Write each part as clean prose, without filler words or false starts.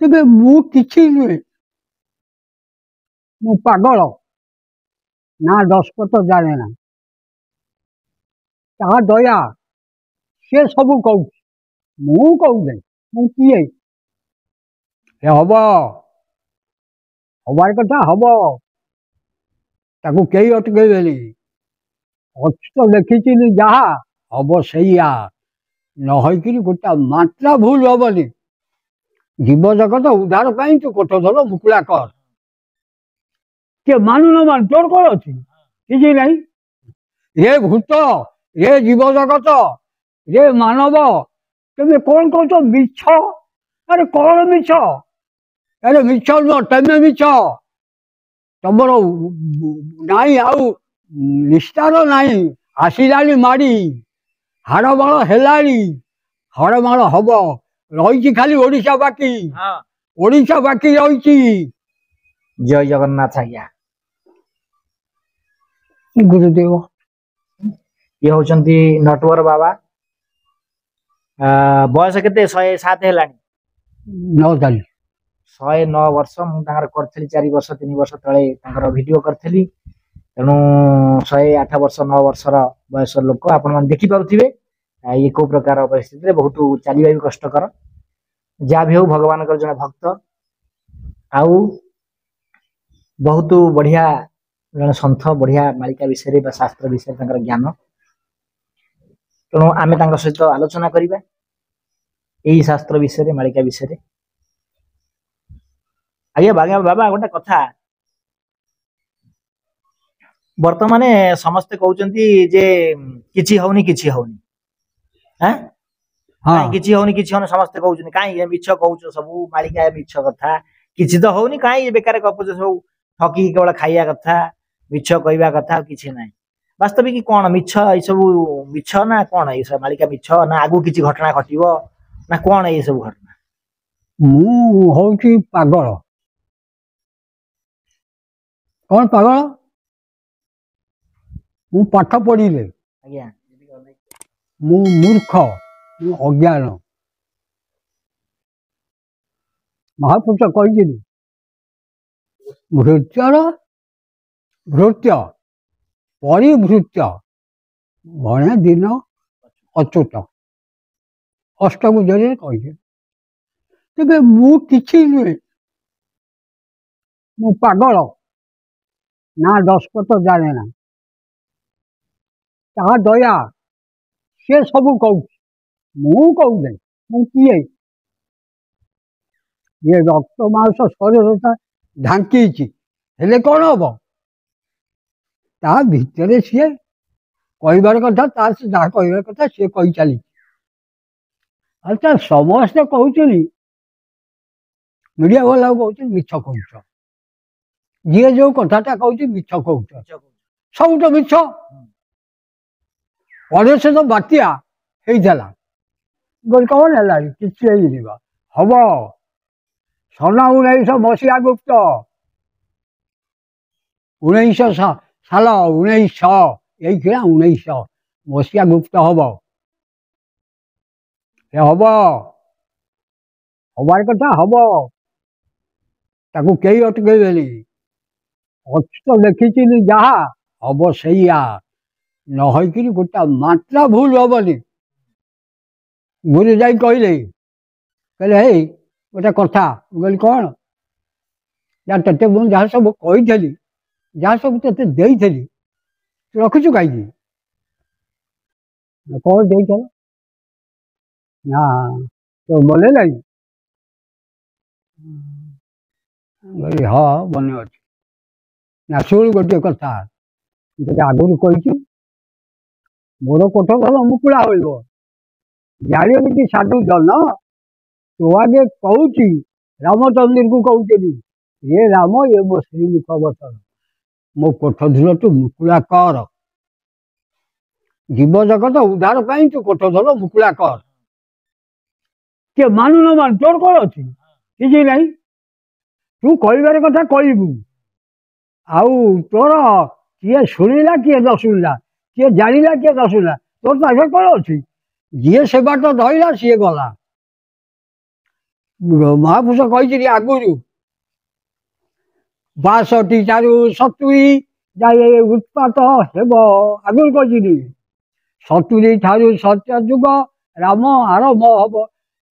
तेबे मु किछि नुहे मु पागल ना दशपत जाने ना ता दया से सब कहू मु कहू मु किए हम हबार कथा हम ताकू कई अटकैबेनी अच्छी तो लिखी जहा हम सैया नहक गोटा मात्रा भूल हेनी जीव जगत उद्धार पाई तू कोठधर मुकुला कर किए मानु न मान तोर कौन अच्छी किसी नहीं ये भूत ये जीव जगत ये मानव तुम कौन कह मिछ अरे कौन मिछ अरे मिछ नुह तेमे मिछ तुमर नाई आउ निस्तार नाई आसला माड़ी हाड़माड़ है हाड़माड़ हम रही खाली ओडिशा बाकी ओडिशा बाकी रही जय जगन्नाथ आज्ञा गुरुदेव ये होचंती नटवर बाबा बयस केते 107 हेलानी 9 ताली 109 वर्ष मु तांगर करथली 4 वर्ष 3 वर्ष तळे तांगर वीडियो करथली तेणु 108 वर्ष 9 वर्षर बयस लोक आपण मन देखि पाउथिबे ये को प्रकार परिस्थिति रे बहुत चलीबा भी कष्टकर जा भी हो भगवान कर जने भक्त आउ बहुत बढ़िया जन संथ बढ़िया मालिका विषय बा शास्त्र विषय तांकर ज्ञान तेणु आमे तांकर सहित आलोचना करिबा एई शास्त्र विषय मालिका विषय आगे बाबा बाबा गोटे कथा वर्तमान समस्ते कहउचंती जे किछि होउनी हैं हाँ किछि होउनी समस्ते कहउचंती काई मिछ कहउछ सब मालिका मिछ कथा किछि तो होउनी काई बेकार गपुछ सब ठकी केवल खाइया कथा मिछ कहवा कथा किछि नाही वास्तविक कौन मिछ ये सब मिछ ना कौन ये सब मालिका मिछ ना आगु किछि घटना घटिबो ना कौन ये सब घटना मु होउची पागल कौन पागल मु पाठ पढ़िले आज्ञा मु मूर्ख मु अज्ञान महापुरुष कही भृत्यर भृत्य परिभृत्य भणे दिन अच्युत अष्टभुजरे कही तेबे मु किछि नुहे मु पागल ना दशपत जाने ना ता दया से सब कहू मु कहू मु किए ये रक्त मांस शरीर ढांकी हेले कौन हम ता भितर सी कहबार कथा ता जहाँ कहबार कथा सी कही चली अच्छा समस्ते कहते मीडिया वाला कहते मिछ कह जी जो कथाटा कहते मिछ कह सब तो मिछ अड़े तो बात्या कौन है किसी हम सना 1900 मसीहा गुप्त 1900 साल 1900 यही 1900 मसीहा गुप्त हम हबार कथा हम ताकू कई अटकैबेनी अच्छी तो लिखी जहा हम सैया नहक गोटा मात्रा भूल हेनी गुरु जा कहले हे गोटे कथा कहली कौन या ते मुझे जहाँ सब कही जहाँ सब ते तू रखुचु कहीं कौन दे ना तो बोले लगी हाँ मन अच्छे ना शुण गोटे कथा आगुरी कही मोर कोठ घर मुकुला हो जाड़ी साधु जन तो आगे कहूँ रामचंद्र को कहते ये राम ये मो श्रीमुख बचन मो कोठधर तू मुकुला कर जीव जगत उद्धार पाई तू कोठधर मुकुला कर किए मानु न मान तोर कौन अच्छी किसी नहीं तू कहबार कथा कहबू आउ तोर किए शुणिला किए न शुणिला किए जानिला किए न शुणिला तोर तो कौन अच्छी जी से बाट धरला सी गला ମହାପୁରୁଷ କହିଛନ୍ତି ଆଗରୁ 62 ଠାରୁ 70 ଯାଏ ଉତ୍ପାତ ହେବ। ଆଗରୁ କହିଛନ୍ତି 70 ଠାରୁ ସତ୍ୟ ଯୁଗ ରାମ ଆରମ୍ଭ ହବ।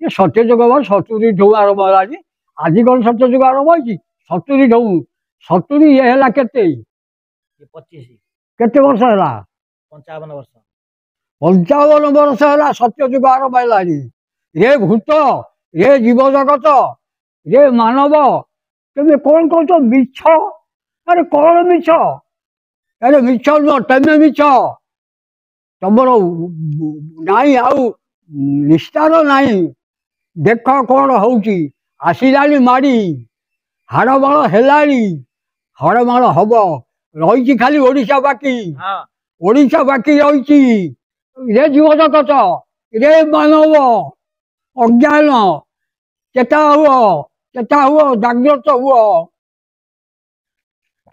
ଏ ସତ୍ୟ ଯୁଗ 70 ଠୁ ଆରମ୍ଭ ହେଲାଣି। ଆଜି କ'ଣ ସତ୍ୟ ଯୁଗ ଆରମ୍ଭ ହେଇଛି? 70 ଠୁ 70 ଇଏ ହେଲା କେତେ 25 କେତେ ବର୍ଷ ହେଲା? 55 ବର୍ଷ 55 ବର୍ଷ ହେଲା ସତ୍ୟ ଯୁଗ ଆରମ୍ଭ ହେଲାଣି। ରେ ଭୂତ, ରେ ଜୀବଜଗତ, ରେ ମାନବ, ତମେ କ'ଣ କହୁଛ ମିଛ? ଆରେ କ'ଣ ମିଛ? ଆରେ ମିଛ ନୁହଁ, ତମେ ମିଛ। ତମର ନାହିଁ ଆଉ ନିସ୍ତାର ନାହିଁ। ଦେଖ କ'ଣ ହଉଛି। ଆସିଲାଣି ମାଡ଼ି, ହାଡ଼ମାଳ ହେଲାଣି, ହାଡ଼ମାଳ ହବ। ରହିଛି ଖାଲି ଓଡ଼ିଶା ବାକି। ହଁ ଓଡ଼ିଶା ବାକି ରହିଛି। ରେ ଜୀବଜଗତ, ରେ ମାନବ, ଅଜ୍ଞାନ, ଚେତା ହୁଅ, ଜାଗ୍ରତ ହୁଅ।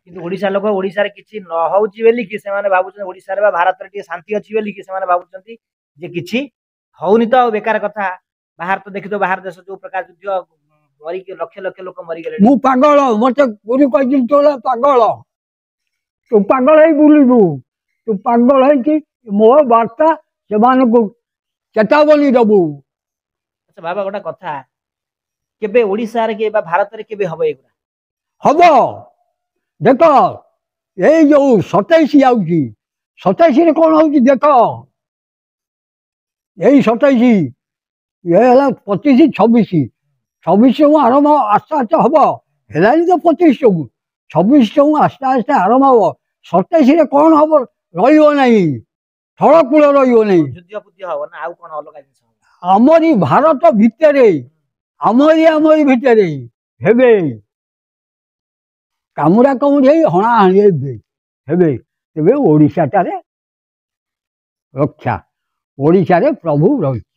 କିନ୍ତୁ ଓଡିଶା ଲୋକ ଓଡିଶାରେ କିଛି ନ ହଉଛି ବୋଲିକି ସେମାନେ ଭାବୁଛନ୍ତି, ଓଡିଶାରେ ବା ଭାରତରେ ଟିକେ ଶାନ୍ତି ଅଛି ବୋଲିକି ସେମାନେ ଭାବୁଛନ୍ତି ଯେ କିଛି ହଉନି ତ ଆଉ ବେକାର କଥା। ବାହାର ତ ଦେଖିଥିବ, ବାହାର ଦେଶ ଯୋଉ ପ୍ରକାର ଯୁଦ୍ଧ, ମରିକି ଲକ୍ଷ ଲକ୍ଷ ଲୋକ ମରିଗଲେଣି। ମୁଁ ପାଗଳ, ମତେ ଗୁରୁ କହିଥିଲି ତୁ ହେଲା ପାଗଳ, ତୁ ପାଗଳ ହେଇ ବୁଲିବୁ। ତୁ ପାଗଳ ହେଇକି ମୋ ବାର୍ତ୍ତା ସେମାନଙ୍କୁ ଚେତାବନୀ ଦବୁ। ଆଚ୍ଛା ବାବା, ଗୋଟେ କଥା, କେବେ ଓଡିଶାରେ କି ବା ଭାରତରେ କେବେ ହବ ଏଗୁଡ଼ା? ହବ। ଦେଖ ଏଇ ଯୋଉ 27 ଆଉଛି, 27ରେ କ'ଣ ହଉଛି ଦେଖ। ଏଇ 27 ଇଏ ହେଲା 25, 26 ଆରମ୍ଭ ଆସ୍ତେ ଆସ୍ତେ ହବ। ହେଲାଣି ତ 25 26 ଆସ୍ତେ ଆସ୍ତେ ଆରମ୍ଭ ହବ। 27ରେ କ'ଣ ହବ? ରହିବ ନାହିଁ, ଥଳକୂଳ ରହିବ ନାହିଁ। ଯୁଦ୍ଧ ବୁଦ୍ଧ ହବ ନା ଆଉ କ'ଣ ଅଲଗା ଜିନିଷ ହବ? ଆମରି ଭାରତ ଭିତରେ, ଆମରି ଭିତରେ ହେବେ କାମୁଡ଼ା କାମୁଡ଼ି ହେଇ ହଣାହଣି ହେବେ। ତେବେ ଓଡ଼ିଶାଟାରେ ରକ୍ଷା। ଓଡ଼ିଶାରେ ପ୍ରଭୁ ରହିଛି,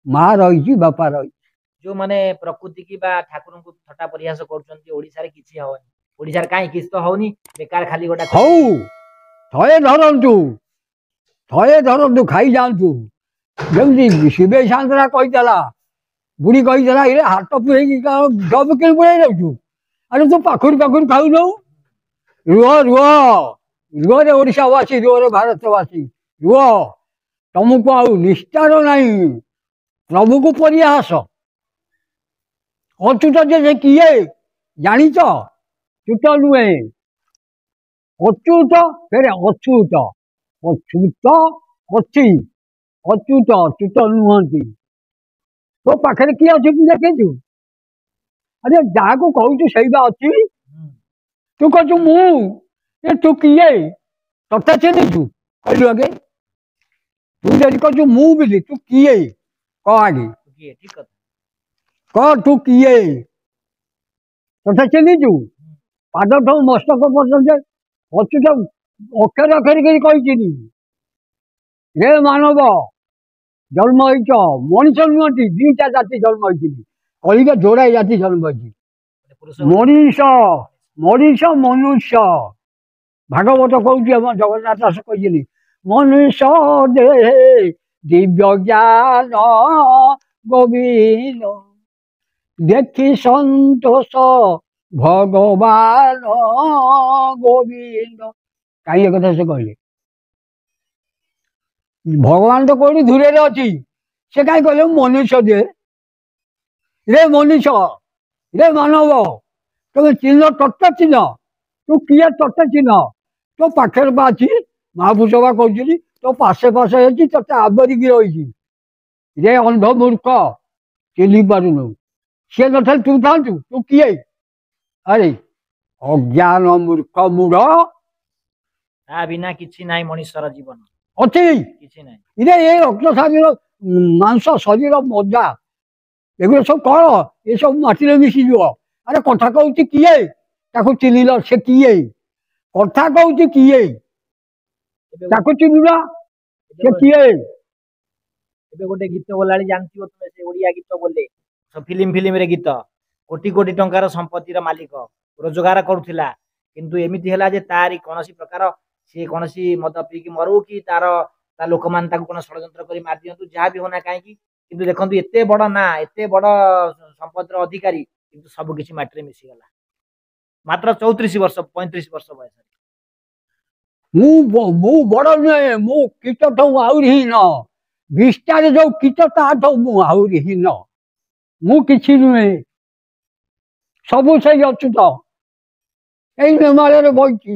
ମା ରହିଛି, ବାପା ରହିଛି। ଯୋଉମାନେ ପ୍ରକୃତି କି ବା ଠାକୁରଙ୍କୁ ଥଟ୍ଟା ପରିହାସ କରୁଛନ୍ତି ଓଡିଶାରେ କିଛି ହବନି, ଓଡିଶାରେ କାହିଁ କିଛି ତ ହଉନି, ବେକାର ଖାଲି ଗୋଟେ ହଉ, ଥଏ ଧରନ୍ତୁ, ଖାଇଯାଆନ୍ତୁ। ଯେମିତି ଶିବେ ସାନ୍ତରା କହିଥିଲା, ବୁଢ଼ୀ କହିଥିଲା, ଇରେ ହାତ ପୁରେଇକି ଡବ କିଣି ପୁରେଇ ଯାଉଛୁ। ଆରେ ତୁ ପାଖରୁ ଖାଉନୁ। ରୁହରେ ଓଡ଼ିଶାବାସୀ, ରୁହରେ ଭାରତବାସୀ, ରୁହ। ତମକୁ ଆଉ ନିସ୍ତାର ନାହିଁ। ପ୍ରଭୁକୁ ପରିହାସ। ଅଚ୍ୟୁତ ଯେ ସେ କିଏ ଜାଣିଛ? ଚ୍ୟୁତ ନୁହେଁ, ଅଚ୍ୟୁତ ଫେରେ ଅଚ୍ୟୁତ, ଅଚ୍ୟୁତ ଅଛି, ଅଚ୍ୟୁତ ଚ୍ୟୁତ ନୁହନ୍ତି। ତୋ ପାଖରେ କିଏ ଅଛି ତୁ ଦେଖିଛୁ? ଆରେ ଯାହାକୁ କହୁଛୁ ସେଇ ବା ଅଛି। ତୁ କହୁଛୁ ମୁଁ, ତୁ କିଏ? ତତେ ଚିହ୍ନିଛୁ? କହିଲୁ ଆଗେ। ତୁ ଯଦି କହୁଛୁ ମୁଁ ବୋଲି, ତୁ କିଏ କହ ଆଗେ। ଠିକ କଥା। କହ ତୁ କିଏ? ତତେ ଚିହ୍ନିଛୁ? ପାଦଠୁ ମସ୍ତକ ପର୍ଯ୍ୟନ୍ତ ଅଚ୍ୟୁତ ଅକ୍ଷର ଅକ୍ଷର କରି କହିଚିନି। ରେ ମାନବ, ଜନ୍ମ ହେଇଛ, ମଣିଷ ନୁହନ୍ତି, 2ଟା ଜାତି ଜନ୍ମ ହେଇଛନ୍ତି। କଳିକା ଯୋଡ଼ାଏ ଜାତି ଜନ୍ମ ହେଇଛି। ମଣିଷ ମନୁଷ୍ୟ। ଭାଗବତ କହୁଛି, ଆମ ଜଗନ୍ନାଥ ଦାସ କହିଛନ୍ତି, ମନୁଷ୍ୟ ଦେହେ ଦିବ୍ୟ ଜ୍ଞାନ ଗୋବିନ୍ଦ, ଦେଖି ସନ୍ତୋଷ ଭଗବାନ ଗୋବିନ୍ଦ। କାହିଁ ଏ କଥା ସେ କହିଲେ? ଭଗବାନ ତ କୋଉଠି ଦୂରରେ ଅଛି, ସେ କାହିଁ କହିଲେ ମନୁଷ୍ୟ ଦେହ? ରେ ମନୁଷ୍ୟ, ରେ ମାନବ, ତମେ ଚିହ୍ନ, ତତ୍ତ୍ୱ ଚିହ୍ନ। ତୁ କିଏ ତତେ ଚିହ୍ନ? ତୋ ପାଖରେ ବା ଅଛି। ମହାପୁରୁଷ ବା କହୁଛନ୍ତି ତୋ ପାଶେ ହେଇଛି, ତତେ ଆବରିକି ରହିଛି। ରେ ଅନ୍ଧ ମୂର୍ଖ, ଚିହ୍ନି ପାରୁନୁ। ସିଏ ନଥିଲେ ତୁ ଥାନ୍ତୁ, ତୁ କିଏ? ଆରେ ଅଜ୍ଞାନ ମୂର୍ଖ ମୂଢ଼, ତା ବିନା କିଛି ନାହିଁ ମଣିଷର ଜୀବନ। ଅଛି କିଛି ନାହିଁ। ଏ ରକ୍ତ ଶରୀର, ମାଂସ ଶରୀର ମଜା, ଏଗୁলো ସବୁ କ'ଣ? ଏସବୁ ମାଟିରେ ମିଶିଯିବ। ଆରେ କଥା କହୁଛି କିଏ? ତାକୁ ଚିହ୍ନିଲ, ସେ କିଏ? କଥା କହୁଛି କିଏ? ତାକୁ ଚିହ୍ନିଲ, ସେ କିଏ? ଏବେ ଗୋଟେ ଗୀତ ବୋଲାଳି ଜାଣିଥିବ ତୁମେ, ସେ ଓଡିଆ ଗୀତ ବୋଲେ, ଫିଲ୍ମରେ ଗୀତ, କୋଟି କୋଟି ଟଙ୍କାର ସମ୍ପତ୍ତିର ମାଲିକ, ରୋଜଗାର କରୁଥିଲା, କିନ୍ତୁ ଏମିତି ହେଲା ଯେ ତାରି କୌଣସି ପ୍ରକାର ସିଏ କୌଣସି ମଦ ପିଇକି ମରୁ କି ତା ଲୋକମାନେ ତାକୁ କଣ ଷଡ଼ଯନ୍ତ୍ର କରି ମାରି ଦିଅନ୍ତୁ, ଯାହା ବି ହଉନା କାହିଁକି କିନ୍ତୁ ଦେଖନ୍ତୁ ଏତେ ବଡ ନା ଏତେ ବଡ ସମ୍ପଦର ଅଧିକାରୀ କିନ୍ତୁ ସବୁ କିଛି ମାଟିରେ ମିଶିଗଲା ମାତ୍ର 34 ବର୍ଷ 35 ବର୍ଷ ବୟସରେ। ମୁଁ ବଡ ନୁହେଁ, ମୁଁ କୀଟଠୁ ଆହୁରି ହୀନ। ବିଷ୍ଠାରେ ଯୋଉ କୀଟ ତାଠୁ ମୁଁ ଆହୁରି ହୀନ। ମୁଁ କିଛି ନୁହେଁ, ସବୁ ସେଇ ଅଚ୍ୟୁତ। ଏଇ ନେମାଳରେ ବଇଛି,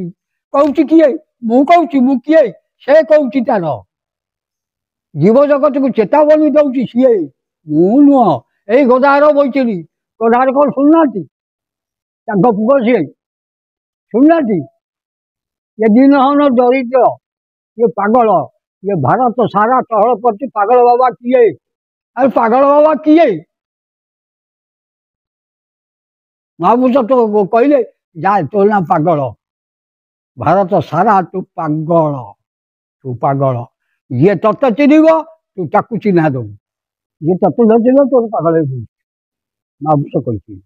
କହୁଛି କିଏ? ମୁଁ କହୁଛି ମୁଁ କିଏ? ସେ କହୁଛି ତାର। ଜୀବଜଗତକୁ ଚେତାବନୀ ଦଉଛି ସିଏ, ମୁଁ ନୁହଁ। ଏଇ ଗୋଦାହାର ବଇଛନ୍ତି, ଗୋଦାହାର କଣ ଶୁଣୁନାହାନ୍ତି? ତାଙ୍କ ପୁଅ ସିଏ ଶୁଣୁନାହାନ୍ତି? ये दिनहन दरिद्र, ये पागल, ये भारत सारा टहल करती पागल बाबा किए? अरे पागल बाबा किए? महापुरुष तो कहले जा तो ना पागल, भारत सारा तू पागल, तू पागल। ये तत्व चिन्ह तू ताकू चिन्हा दू, ये तत्व न चिन्ह तोर पागल है। महापुरुष कही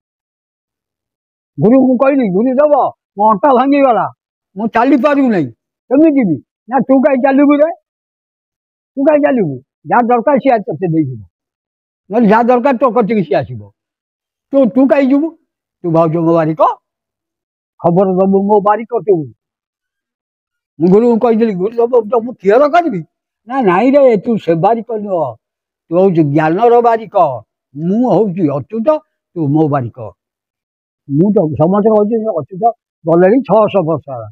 गुरु को कहली, गुरु देव मो अंटा भांगी गला, ମୁଁ ଚାଲି ପାରୁନାହିଁ, କେମିତି ଯିବି? ନା ତୁ କାହିଁ ଚାଲିବୁ ରେ? ତୁ କାହିଁ ଚାଲିବୁ? ଯାହା ଦରକାର ସିଏ ତତେ ଦେଇଯିବ, ନହେଲେ ଯାହା ଦରକାର ତୋ କତିକି ସିଏ ଆସିବ। ତୁ କାହିଁ ଯିବୁ? ତୁ ଭାଉଜ ମୋ ବାରିକ, ଖବର ଦବୁ ମୋ ବାରିକ ତୁ। ମୁଁ ଗୁରୁଙ୍କୁ କହିଥିଲି, ଗୁରୁ ଦେବ ମୁଁ ଥିଅର କରିବି? ନା ନାଇଁ ରେ, ତୁ ସେ ବାରିକ ନୁହ, ତୁ ହଉଛୁ ଜ୍ଞାନର ବାରିକ, ମୁଁ ହଉଛି ଅଚ୍ୟୁତ, ତୁ ମୋ ବାରିକ। ମୁଁ ତ ସମସ୍ତେ କହୁଛି ଅଚ୍ୟୁତ ଗଲେଣି 600 ବର୍ଷ ହେଲା।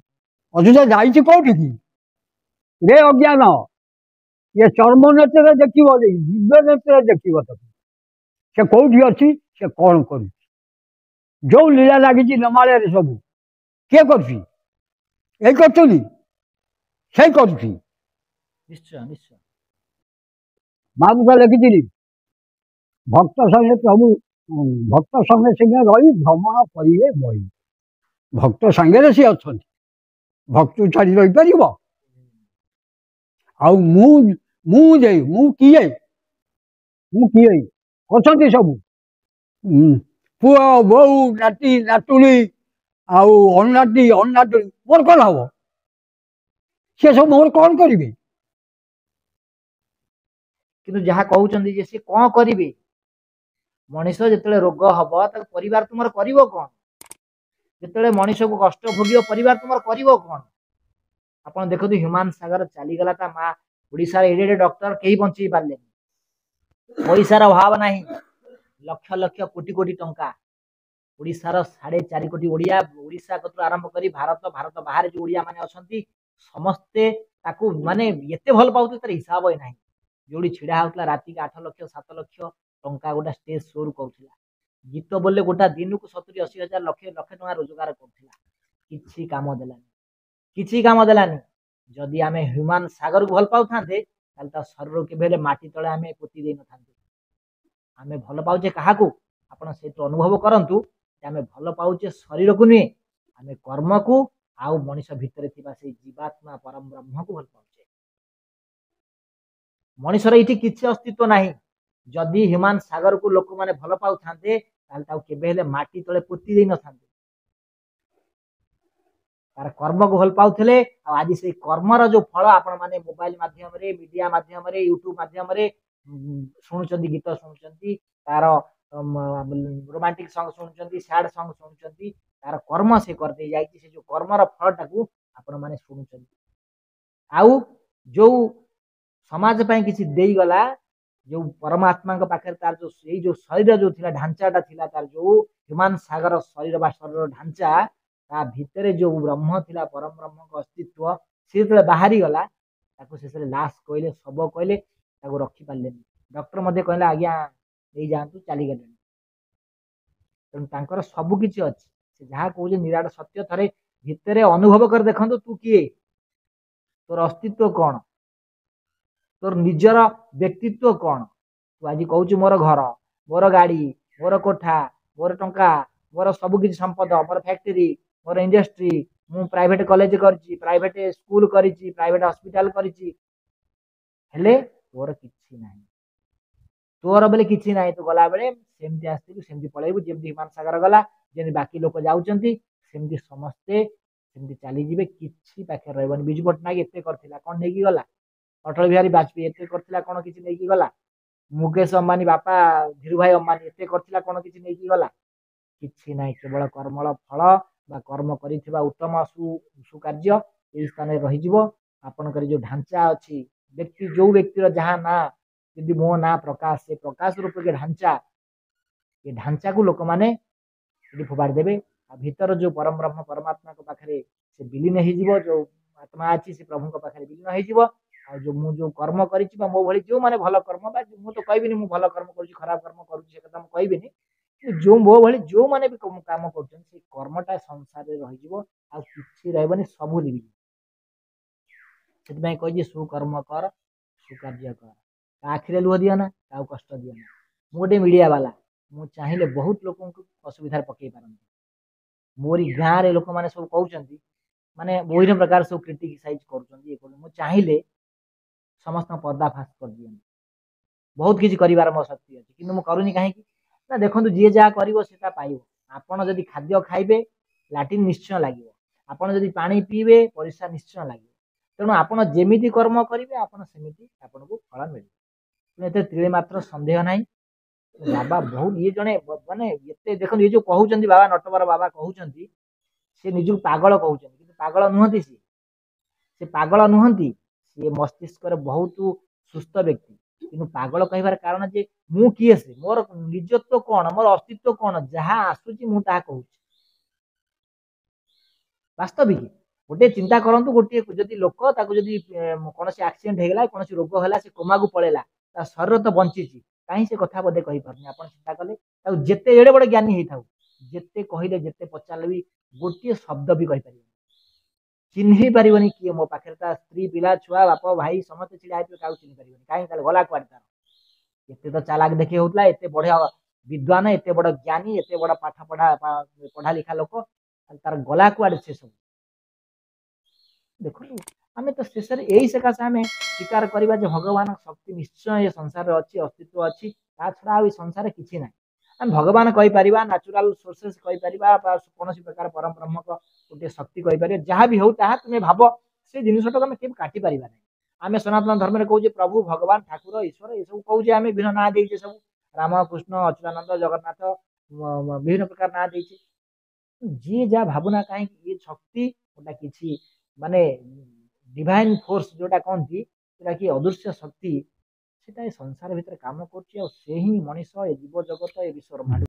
ଅଚ୍ୟୁତ ଯାଇଛି କୋଉଠିକି ରେ? ଅଜ୍ଞାନ। ये चर्म नेत्र देखिब, दिव्य नेत्र देखिब ताको, से कौटी अच्छी, से कौन कर जो लीला लगी नमाड़े सब किए कर ନିଶ୍ଚୟ ନିଶ୍ଚୟ महापुरुष लिखी भक्त संगे प्रभु, भक्त संगे संगे रही भ्रमण करिए बही। भक्त सांगे सी अच्छा, भक्त छाड़ी रही पार? आउ मु किए अच्छा सब पुआ बोऊ नाती नातुणी आउ अनाती अनातुणी मोर कौन हम? सी सब मोर कौन करेंगे? କିନ୍ତୁ ଯାହା କହୁଛନ୍ତି ଯେ ସେ କଣ କରିବେ? ମଣିଷ ଯେତେବେଳେ ରୋଗ ହବ ତାକୁ ପରିବାର ତୁମର କରିବ କଣ? ଯେତେବେଳେ ମଣିଷକୁ କଷ୍ଟ ଭୋଗିବ ପରିବାର ତୁମର କରିବ କଣ? ଆପଣ ଦେଖନ୍ତୁ ହ୍ୟୁମାନ ସାଗର ଚାଲିଗଲା, ତା ମା ଓଡିଶାରେ ଏଡେ ଏଡେ ଡକ୍ଟର କେହି ବଞ୍ଚେଇ ପାରିଲେନି। ପଇସାର ଅଭାବ ନାହିଁ, ଲକ୍ଷ ଲକ୍ଷ କୋଟି କୋଟି ଟଙ୍କା। ଓଡିଶାର 4.5 କୋଟି ଓଡିଆ, ଓଡିଶା କତରୁ ଆରମ୍ଭ କରି ଭାରତ ବାହାରେ ଯୋଉ ଓଡିଆ ମାନେ ଅଛନ୍ତି ସମସ୍ତେ ତାକୁ ମାନେ ଏତେ ଭଲ ପାଉଥିଲେ ତାର ହିସାବ ହିଁ ନାହିଁ। ଯୋଉଠି ଛିଡା ହଉଥିଲା ରାତିକି 8 ଲକ୍ଷ 7 ଲକ୍ଷ ଟଙ୍କା ଗୋଟେ ଷ୍ଟେଜ ଶୋରୁ କରୁଥିଲା। ଗୀତ ବୋଲେ ଗୋଟା ଦିନକୁ 70-80 ହଜାର ଲକ୍ଷେ ଟଙ୍କା ରୋଜଗାର କରୁଥିଲା। କିଛି କାମ ଦେଲାନି, କିଛି କାମ ଦେଲାନି। ଯଦି ଆମେ ହ୍ୟୁମାନ ସାଗରକୁ ଭଲ ପାଉଥାନ୍ତେ ତାହେଲେ ତା ଶରୀର କେବେ ହେଲେ ମାଟି ତଳେ ଆମେ ପୋତି ଦେଇନଥାନ୍ତେ। ଆମେ ଭଲ ପାଉଛେ କାହାକୁ? ଆପଣ ସେଇଠୁ ଅନୁଭବ କରନ୍ତୁ ଯେ ଆମେ ଭଲ ପାଉଛେ ଶରୀରକୁ ନୁହେଁ, ଆମେ କର୍ମକୁ ଆଉ ମଣିଷ ଭିତରେ ଥିବା ସେଇ ଜୀବାତ୍ମା ପରମ ବ୍ରହ୍ମକୁ ଭଲ ପାଉଛେ। ମଣିଷର ଏଇଠି କିଛି ଅସ୍ତିତ୍ୱ ନାହିଁ। ଯଦି ହ୍ୟୁମାନ ସାଗରକୁ ଲୋକମାନେ ଭଲ ପାଉଥାନ୍ତେ ତାହେଲେ ତାକୁ କେବେ ହେଲେ ମାଟି ତଳେ ପୋତି ଦେଇନଥାନ୍ତେ। ତାର କର୍ମକୁ ଭଲ ପାଉଥିଲେ, ଆଉ ଆଜି ସେଇ କର୍ମର ଯୋଉ ଫଳ ଆପଣ ମାନେ ମୋବାଇଲ ମାଧ୍ୟମରେ, ମିଡିଆ ମାଧ୍ୟମରେ, ୟୁଟ୍ୟୁବ ମାଧ୍ୟମରେ ଶୁଣୁଛନ୍ତି, ଗୀତ ଶୁଣୁଛନ୍ତି, ତାର ରୋମାଣ୍ଟିକ ସଙ୍ଗ ଶୁଣୁଛନ୍ତି, ସ୍ୟାଡ ସଙ୍ଗ ଶୁଣୁଛନ୍ତି, ତାର କର୍ମ ସେ କରିଦେଇ ଯାଇଛି। ସେ ଯୋଉ କର୍ମର ଫଳଟାକୁ ଆପଣ ମାନେ ଶୁଣୁଛନ୍ତି। ଆଉ ଯୋଉ ସମାଜ ପାଇଁ କିଛି ଦେଇଗଲା, ଯୋଉ ପରମାତ୍ମାଙ୍କ ପାଖରେ ତାର ଯୋଉ ସେଇ ଯୋଉ ଶରୀର ଯୋଉ ଥିଲା, ଢାଞ୍ଚାଟା ଥିଲା, ତାର ଯୋଉ ହ୍ୟୁମାନ ସାଗର ଶରୀର ବା ଶରୀର ଢାଞ୍ଚା, ତା ଭିତରେ ଯୋଉ ବ୍ରହ୍ମ ଥିଲା, ପରମ ବ୍ରହ୍ମଙ୍କ ଅସ୍ତିତ୍ୱ, ସେ ଯେତେବେଳେ ବାହାରି ଗଲା ତାକୁ ଶେଷରେ ଲାଶ କହିଲେ, ଶବ କହିଲେ, ତାକୁ ରଖିପାରିଲେନି। ଡକ୍ଟର ମଧ୍ୟ କହିଲେ ଆଜ୍ଞା ନେଇଯାଆନ୍ତୁ, ଚାଲିଗଲେଣି। ତେଣୁ ତାଙ୍କର ସବୁ କିଛି ଅଛି। ସେ ଯାହା କହୁଛି ନିରାଟ ସତ୍ୟ। ଥରେ ଭିତରେ ଅନୁଭବ କରି ଦେଖନ୍ତୁ, ତୁ କିଏ, ତୋର ଅସ୍ତିତ୍ୱ କଣ, ତୋର ନିଜର ବ୍ୟକ୍ତିତ୍ୱ କଣ। ତୁ ଆଜି କହୁଛୁ ମୋର ଘର, ମୋର ଗାଡି, ମୋର କୋଠା, ମୋର ଟଙ୍କା, ମୋର ସବୁ କିଛି ସମ୍ପଦ, ମୋର ଫ୍ୟାକ୍ଟରୀ, ମୋର ଇଣ୍ଡଷ୍ଟ୍ରି, ମୁଁ ପ୍ରାଇଭେଟ କଲେଜ କରିଛି, ପ୍ରାଇଭେଟ ସ୍କୁଲ କରିଛି, ପ୍ରାଇଭେଟ ହସ୍ପିଟାଲ କରିଛି, ହେଲେ ତୋର କିଛି ନାହିଁ। ତୋର ବୋଲେ କିଛି ନାହିଁ। ତୁ ଗଲାବେଳେ ସେମିତି ଆସିଥିବୁ, ସେମିତି ପଳେଇବୁ। ଯେମିତି ହ୍ୟୁମାନ ସାଗର ଗଲା, ଯେମିତି ବାକି ଲୋକ ଯାଉଛନ୍ତି ସେମିତି ସମସ୍ତେ ସେମିତି ଚାଲିଯିବେ, କିଛି ପାଖରେ ରହିବନି। ବିଜୁ ପଟ୍ଟନାୟକ ଏତେ କରିଥିଲା, କଣ ନେଇକି ଗଲା? ଅଟଳ ବିହାରୀ ବାଜପେୟୀ ଏତେ କରିଥିଲା, କଣ କିଛି ନେଇକି ଗଲା? मुकेश अंबानी बापा धीरू भाई अंबानी एते करथिला कोन किछि नै कि गला किछि नै केवल कर्मल फल बा कर्म करिथिबा उत्तम सुकार्य एई स्थान रहि जिवो आपनकर जो ढांचा अछि व्यक्ति जो व्यक्तिर जहां ना यदि मो ना प्रकाश से प्रकाश रूप के ढांचा ये ढांचा को लोक माने यदि फोबाड़ देबे आ भीतर जो परम ब्रह्म परमात्मा को पाखरे से विलीन हो जिवो जो आत्मा अछि से प्रभु को पाखरे विलीन हो जिवो आ जो मु जो कर्म करिछि बा मो भली जो माने भल कर्म बा मु तो कहबिनी मु भल कर्म करूछि खराब कर्म करूछि से कथा मु कहबिनी जो मो भली जो माने भी काम करछन से कर्मटा संसार रे रहि जिवो आ किछि रहबनी सब लिबि ସେଥିପାଇଁ କହିଛି ସୁକର୍ମ କର ସୁକାର୍ଯ୍ୟ କର ତା ଆଖିରେ ଲୁହ ଦିଅ ନା କାହାକୁ କଷ୍ଟ ଦିଅ ନା ମୁଁ ଗୋଟେ ମିଡ଼ିଆ ବାଲା ମୁଁ ଚାହିଁଲେ ବହୁତ ଲୋକଙ୍କୁ ଅସୁବିଧାରେ ପକେଇ ପାରନ୍ତି ମୋରି ଗାଁରେ ଲୋକମାନେ ସବୁ କହୁଛନ୍ତି ମାନେ ବିଭିନ୍ନ ପ୍ରକାର ସବୁ କ୍ରିଟିସାଇଜ କରୁଛନ୍ତି ଇଏ କରୁଛନ୍ତି ମୁଁ ଚାହିଁଲେ ସମସ୍ତଙ୍କ ପର୍ଦ୍ଦାଫାଶ କରିଦିଅନ୍ତି ବହୁତ କିଛି କରିବାର ମୋ ଶକ୍ତି ଅଛି କିନ୍ତୁ ମୁଁ କରୁନି କାହିଁକି ନା ଦେଖନ୍ତୁ ଯିଏ ଯାହା କରିବ ସେ ତା ପାଇବ ଆପଣ ଯଦି ଖାଦ୍ୟ ଖାଇବେ ଲାଟିନ୍ ନିଶ୍ଚୟ ଲାଗିବ ଆପଣ ଯଦି ପାଣି ପିଇବେ ପରିସ୍ରା ନିଶ୍ଚୟ ଲାଗିବ ତେଣୁ ଆପଣ ଯେମିତି କର୍ମ କରିବେ ଆପଣ ସେମିତି ଆପଣଙ୍କୁ ଫଳ ମିଳିବ ତେଣୁ ଏତେ ତିଳେ ମାତ୍ର ସନ୍ଦେହ ନାହିଁ ବାବା ବହୁତ ଇଏ ଜଣେ ମାନେ ଏତେ ଦେଖନ୍ତୁ ଇଏ ଯୋଉ କହୁଛନ୍ତି ବାବା ନଟବର ବାବା କହୁଛନ୍ତି ସେ ନିଜକୁ ପାଗଳ କହୁଛନ୍ତି କିନ୍ତୁ ପାଗଳ ନୁହନ୍ତି ସେ ପାଗଳ ନୁହନ୍ତି ସିଏ ମସ୍ତିଷ୍କରେ ବହୁତ ସୁସ୍ଥ ବ୍ୟକ୍ତି କିନ୍ତୁ ପାଗଳ କହିବାର କାରଣ ଯେ ମୁଁ କିଏ ସେ ମୋର ନିଜତ୍ୱ କଣ ମୋର ଅସ୍ତିତ୍ୱ କଣ ଯାହା ଆସୁଛି ମୁଁ ତାହା କହୁଛି ବାସ୍ତବିକ गोटे चिंता करंतु गोटे जदि लोक ताको जदि कोनोसी एक्सीडेंट हेगला कोनोसी रोग होला से कोमा को पळेला ता शरीर तो बंचीची काहे से कथा बदे कहि परनी आपण चिंता कले ताको जेते एडे बड ज्ञानी हेई थाउ जेते कहिले जेते पचारले भी गोटे शब्द भी कहि परिबो चिन्हि परिबनी कि मो पाखरे ता स्त्री पिला छुआ बाप भाई समस्त छिला आइतो काउ चिन्हि परिबनी काहे ताले गला क्वाड तार एते तो चालाक देखि होतला एते बढ़िया विद्वान एते बड़ ज्ञानी एते बड़ पाठ पढ़ा लिखा लोक तार गला क्वाड से सब देखो आम तो शेष यही सकाशे आम स्वीकार करवा भगवान शक्ति निश्चय संसार अच्छी अस्तित्व अच्छी ता छड़ा आ संसार किसी ना आम भगवान कहीपर नाचुराल सोर्सेस कहीपर कौन प्रकार परम ब्रह्म को गोटे शक्ति कहीपर जहाँ भी हो तुम्हें भाव से जिनटा आम के काटी पार ना आम सनातन धर्म में कहे प्रभु भगवान ठाकुर ईश्वर ये सब कहे आम विभिन्न ना देचे सब राम कृष्ण अच्युतानंद जगन्नाथ विभिन्न प्रकार ना देचे जी जहाँ भावना कहीं ये शक्ति गोटा किसी माने डिवाइन फोर्स जोटा कहती जोटा कि अदृश्य शक्ति सेटा संसार भितर काम कर मनीष जीव जगत ए विश्व ब्रह्मांड